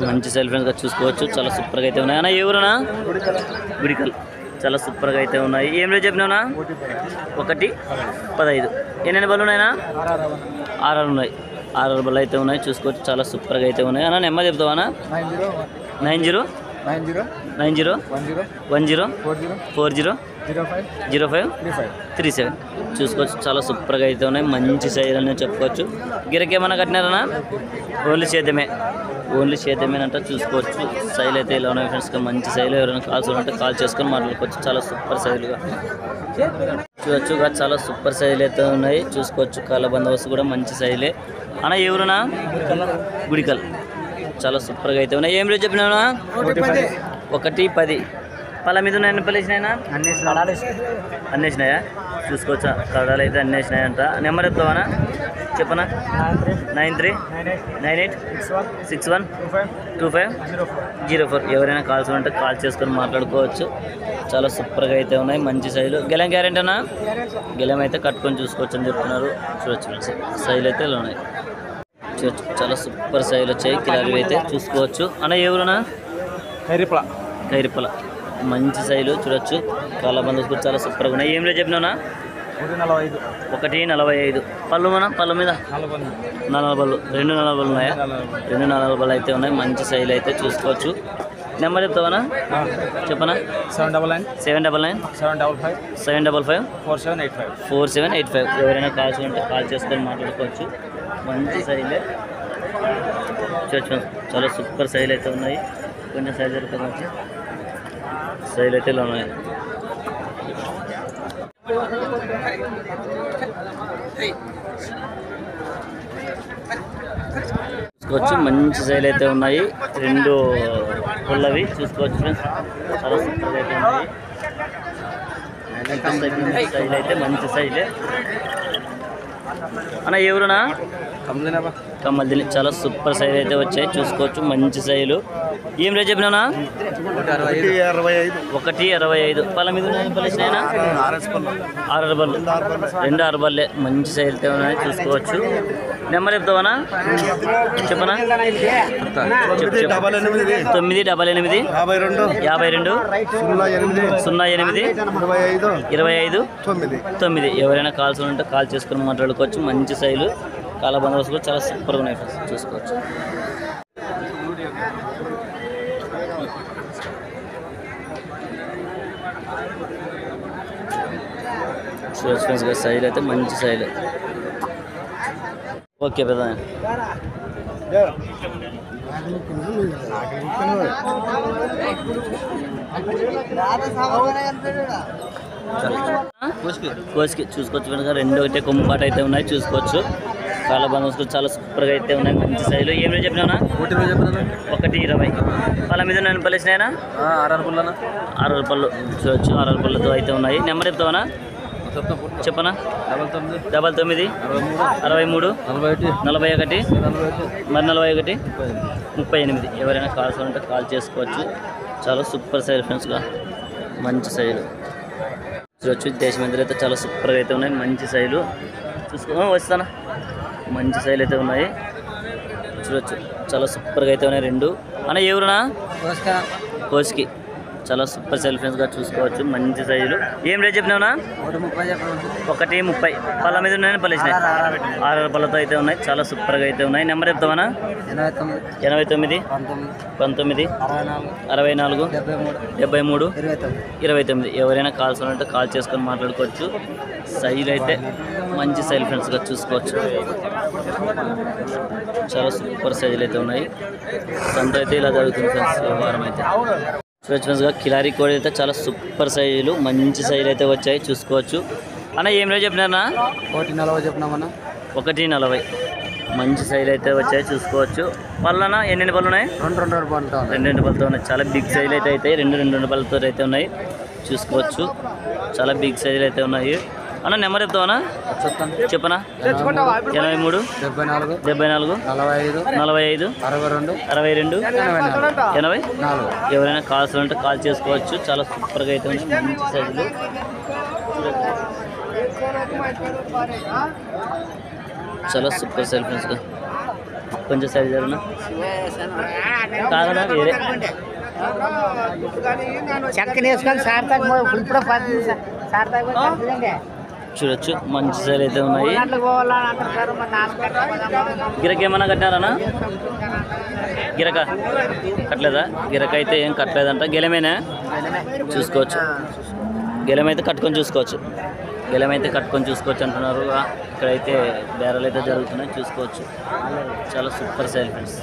మంచి సైల్ ఫ్రెండ్స్గా చూసుకోవచ్చు. చాలా సూపర్గా అయితే ఉన్నాయి. అన్న ఎవరన్నా గుడికల్ చాలా సూపర్గా అయితే ఉన్నాయి. ఏం రేట్ చెప్పినావునా? 1,15. ఎన్ని బళ్ళు ఉన్నాయన్నా? 6 ఉన్నాయి. 6 బళ్ళు అయితే ఉన్నాయి చూసుకోవచ్చు. చాలా సూపర్గా అయితే ఉన్నాయి. అన్న నెమ్మది చెప్తావా? 9010400537 చూసుకోవచ్చు. చాలా సూపర్గా అయితే ఉన్నాయి. మంచి సైజ్ అని చెప్పుకోవచ్చు. గిరకి ఏమన్నా కట్టినారన్నా? ఓన్లీ చేతమేనంట చూసుకోవచ్చు. సైల్ అయితే ఇలా ఉన్నాయి ఫ్రెండ్స్. మంచి సైలు. ఎవరైనా కాల్స్ ఉంటే కాల్ చేసుకొని మాట్లాడుకోవచ్చు. చాలా సూపర్ సైలుగా చూడొచ్చు. చాలా సూపర్ సైలు అయితే ఉన్నాయి చూసుకోవచ్చు. కాళ్ళ బందోబస్తు కూడా మంచి సైలే. అన్న ఎవరునా? గుడికల్ చాలా సూపర్గా అయితే ఉన్నాయి. ఏం రేట్ చెప్పినా? 1,10. పళ్ళ మీద ఉన్నాయి. ఎన్ని పళ్ళు వేసినాయినా? అన్నేసినాయా చూసుకోవచ్చా? కడాలు అయితే అన్నేసినాయంట. నెంబర్ చెప్తావానా? చెప్పనా? 9398612504. ఎవరైనా కాల్స్ ఉంటే కాల్ చేసుకొని మాట్లాడుకోవచ్చు. చాలా సూపర్గా అయితే ఉన్నాయి. మంచి సైజు. గెలం గ్యారెంటీనా? గెలం అయితే కట్టుకొని చూసుకోవచ్చు అని చెప్తున్నారు. చూడొచ్చు సైజులు అయితే ఇలా ఉన్నాయి చూడొచ్చు. చాలా సూపర్ సైజులు వచ్చాయి. కిలారీ అయితే చూసుకోవచ్చు. అన్న ఎవరునా? ఖైరిపల మంచి సైజులు చూడొచ్చు. కాళ్ళ బందోబస్తు కూడా చాలా సూపర్గా ఉన్నాయి. ఏం రేట్ చెప్పినావునా? 1,45. పళ్ళు పళ్ళ మీద 40 బళ్ళు. 2 40 బళ్ళు ఉన్నాయా? 2 40 బళ్ళు అయితే ఉన్నాయి. మంచి సైజులు అయితే చూసుకోవచ్చు. నెంబర్ చెప్తావా? చెప్పనా? 79975554785. ఎవరైనా కాల్స్ ఉంటే కాల్ చేసుకొని మాట్లాడుకోవచ్చు. మంచి సైజులే చూడొచ్చు. చాలా సూపర్ సైజులు అయితే ఉన్నాయి. కొంచెం సైజు వచ్చి సైజులు అయితే ఇలా ఉన్నాయి చూసుకోవచ్చు. మంచి సైజులు అయితే ఉన్నాయి. 2 పుల్లవి చూసుకోవచ్చు ఫ్రెండ్స్. చాలా సూపర్గా అయితే ఉన్నాయి. సైజులు అయితే మంచి సైజులే. అన్న ఎవరునా? కమ్మల్దిని చాలా సూపర్ సైజ్ అయితే వచ్చాయి చూసుకోవచ్చు. మంచి సైజులు. ఏం రేట్ చెప్పినా? 1,65. పళ్ళ మీద 6 బళ్ళు. 2 6 బళ్ళే. మంచి సైజులు అయితే ఉన్నాయి చూసుకోవచ్చు. నెంబర్ చెప్తావా? చెప్పనా? 988 52 08 25 ఎవరైనా కాల్స్ ఉంటే కాల్ చేసుకొని మాట్లాడుకోవచ్చు. మంచి సైజులు. కాళ్ళ బందోబస్తు కూడా చాలా సూపర్గా ఉన్నాయి చూసుకోవచ్చు. ఫ్రెండ్స్గా సైజులు అయితే మంచి సైజులు. ఓకే పెద్ద కోసుకి చూసుకోవచ్చు. వెనక 2 ఒకటే కొమ్ముపాట అయితే ఉన్నాయి చూసుకోవచ్చు. కాళ్ళ బందోబస్తు చాలా సూపర్గా అయితే ఉన్నాయి. మంచి సైజులు. ఏం రేట్ చెప్పినా? 1,20. పళ్ళ మీద 9 పళ్ళు వేసినాయనా? 6 పళ్ళు చూడొచ్చు. 6 పళ్ళతో అయితే ఉన్నాయి. నెంబర్ చెప్తావా? చెప్పనా? 99 63 41 41 38. ఎవరైనా కాల్స్ ఉంటే కాల్ చేసుకోవచ్చు. చాలా సూపర్ సైజ్ ఫ్రెండ్స్గా మంచి సైజులు చూడొచ్చు. దేశమందిలో అయితే చాలా సూపర్గా అయితే ఉన్నాయి. మంచి సైజులు వస్తానా? మంచి సైజులు అయితే ఉన్నాయి చూడొచ్చు. చాలా సూపర్గా అయితే ఉన్నాయి 2. అన్న ఎవరునా? కోసుకి చాలా సూపర్ సైజ్ ఫ్రెండ్స్గా చూసుకోవచ్చు. మంచి సైజులు. ఏం రేట్ చెప్పినావునా? 1,30. పళ్ళ మీద ఉన్నాయి. పళ్ళు వేసినాయి. 6 పళ్ళతో అయితే ఉన్నాయి. చాలా సూపర్గా అయితే ఉన్నాయి. నెంబర్ చెప్తావా? 89 19 64 73 29. ఎవరైనా కాల్స్ ఉంటే కాల్ చేసుకొని మాట్లాడుకోవచ్చు. సైజులు అయితే మంచి సైజులు ఫ్రెండ్స్గా చూసుకోవచ్చు. చాలా సూపర్ సైజులు అయితే ఉన్నాయి. సంత అయితే ఇలా జరుగుతుంది ఫ్రెండ్స్. వారం అయితే ఫ్రెండ్స్గా కిలారీ కోడి అయితే చాలా సూపర్ సైజులు మంచి సైజులు అయితే వచ్చాయి చూసుకోవచ్చు. అన్న ఏం రేట్ చెప్పినారన్నా? 1,40 చెప్పినామన్నా. 1,40. మంచి సైజులు అయితే వచ్చాయి చూసుకోవచ్చు. పళ్ళనా ఎన్ని పళ్ళు ఉన్నాయి? 2 పళ్ళతో 2 పళ్ళతో ఉన్నాయి. చాలా బిగ్ సైజులు అయితే అవుతాయి. 2 పళ్ళతో అయితే ఉన్నాయి చూసుకోవచ్చు. చాలా బిగ్ సైజులు అయితే ఉన్నాయి. అన్న నెంబర్ చెప్తావా? చెప్పనా? 83 74 45 62 80. ఎవరైనా కాల్స్ ఉంటే కాల్ చేసుకోవచ్చు. చాలా సూపర్గా అయితే ఉన్నాయి. మంచి సైజులు చాలా సూపర్ సైజ్ ఫ్రెండ్స్గా కొంచెం సైజ్ జరుగునా కాదనా వేరే చూడొచ్చు మంచి సైజ్ అయితే ఉన్నాయి. గిరక ఏమన్నా కట్టినారనా? గిరక కట్టలేదా? గిరక అయితే ఏం కట్టలేదంట. గెలమేనా చూసుకోవచ్చు. గెలమైతే కట్టుకొని చూసుకోవచ్చు. గెలమైతే కట్టుకొని చూసుకోవచ్చు అంటున్నారు. ఇక్కడైతే బేరాలు అయితే జరుగుతున్నాయి, చూసుకోవచ్చు. చాలా super size friends.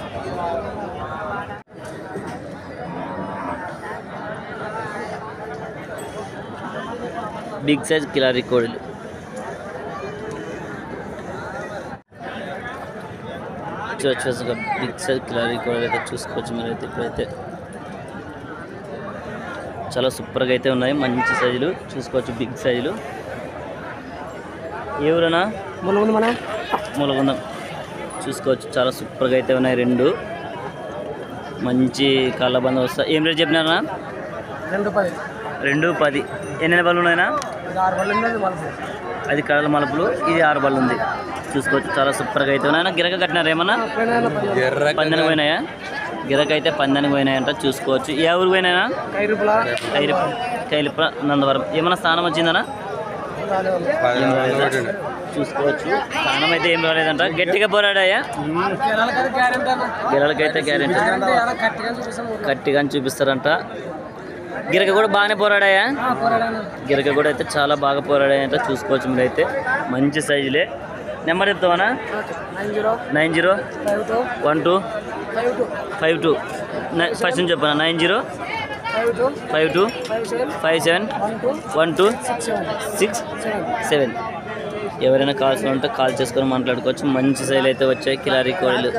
Big size కిలారీ కోడిలు చూసుకోవచ్చు. బిగ్ సైజ్ కిలారీ కోడిలు అయితే చూసుకోవచ్చు మీరైతే. ఇప్పుడైతే చాలా సూపర్గా అయితే ఉన్నాయి, మంచి సైజులు చూసుకోవచ్చు. బిగ్ సైజులు. ఎవరన్నా మూలగుందం చూసుకోవచ్చు. చాలా సూపర్గా అయితే ఉన్నాయి. రెండు మంచి కాళ్ళ బంధం వస్తాయి. ఏం రేట్ చెప్పినారా? 210. ఎన్ని బళ్ళు ఉన్నాయినా? అది కళ్ళ మలుపులు, ఇది 6 బళ్ళు ఉంది. చూసుకోవచ్చు. చాలా సూపర్గా అయితే ఉన్నాయి. గిరక కట్టినారు ఏమన్నా? పందానికి పోయినాయా? గిరక అయితే పందానికి పోయినాయంట, చూసుకోవచ్చు. ఏ ఊరికి పోయినాయా? కైలిప నందవరం. ఏమన్నా స్థానం వచ్చిందనా? చూసుకోవచ్చు. స్థానం అయితే ఏం రాలేదంట. గట్టిగా పోరాడాయా? గిరలకైతే గ్యారెంటీ గట్టిగా చూపిస్తారంట. గిరక కూడా బాగానే పోరాడాయా? గిరక కూడా అయితే చాలా బాగా పోరాడాయంట, చూసుకోవచ్చు మీరైతే. మంచి సైజులే. నెంబర్ చెప్తావనా? 901252 ఫస్ట్ నుంచి చెప్పనా? 9052571267. ఎవరైనా కావాల్సిన ఉంటే కాల్ చేసుకొని మాట్లాడుకోవచ్చు. మంచి సైజులు అయితే వచ్చాయి కిలారీ కోడిలు,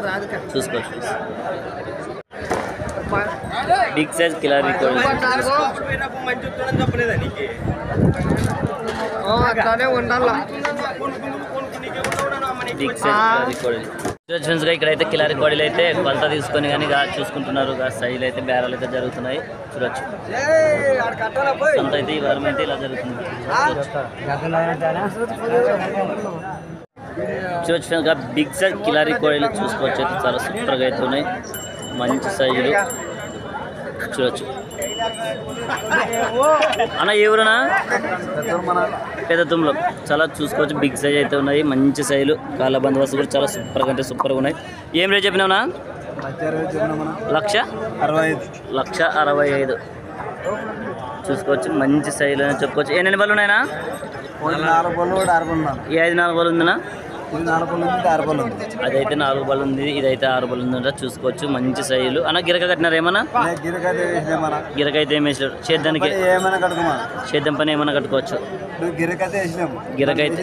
చూసుకోవచ్చు. బిగ్ సైజ్ కిలారీ కోడిలు బిగ్ సైజ్ కిలారీ కోడిలు. ఫ్రెండ్స్గా ఇక్కడైతే కిలారీ కోడిలు అయితే కొలత తీసుకొని కానీ చూసుకుంటున్నారు. సైజులు అయితే బేరాలు అయితే జరుగుతున్నాయి, చూడొచ్చు. అంత అయితే ఈ వారం అయితే ఇలా జరుగుతుంది, చూడొచ్చు ఫ్రెండ్స్గా. బిగ్ సైజ్ కిలారీ కోడిలు చూసుకోవచ్చు. అయితే చాలా సూపర్గా అయితే ఉన్నాయి, మంచి సైజులు, చూడొచ్చు. అన్న ఏ ఊరనా? పెద్ద తుమ్లో. చాలా చూసుకోవచ్చు. బిగ్ సైజ్ అయితే ఉన్నాయి, మంచి సైజులు. కాళ్ళ బందోబస్తు కూడా చాలా సూపర్గా అంటే సూపర్గా ఉన్నాయి. ఏం రేట్ చెప్పినావునా? 1,65,000 చూసుకోవచ్చు. మంచి సైజులు అని చెప్పుకోవచ్చు. ఎన్ని బళ్ళు ఉన్నాయినా? 5 బళ్ళు ఉందినా? అదైతే 4 బళ్ళు ఉంది, ఇదైతే 6 బళ్ళు ఉందంట, చూసుకోవచ్చు. మంచి సైజులు. అన్న గిరక కట్టినారు ఏమన్నా? గిరక అయితే ఏం వేసారు? సేద్యానికి సేద్యం పని ఏమన్నా కట్టుకోవచ్చు. గిరక అయితే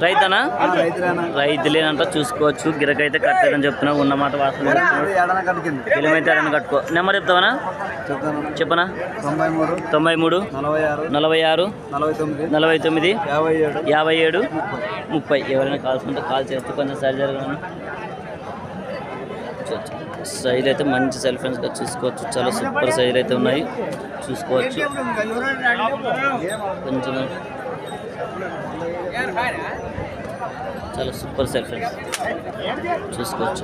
రైతనా? రైతులేనంట, చూసుకోవచ్చు. గిరక అయితే కట్టలేదని చెప్తున్నా, ఉన్నమాట వాసన. గిలమైతే ఎడన కట్టుకో. నెంబర్ చెప్తావనా? చెప్పనా? 93 46 49 57 30. ఎవరైనా కాల్సుకుంటే కాల్ చేస్తే కొంచెం సైజ్ జరగను. సైజులు అయితే మంచి సెల్ ఫ్రెండ్స్గా చూసుకోవచ్చు. చాలా సూపర్ సైజులు అయితే ఉన్నాయి, చూసుకోవచ్చు. కొంచెం చాలా సూపర్ సెల్ ఫ్రెండ్స్ చూసుకోవచ్చు.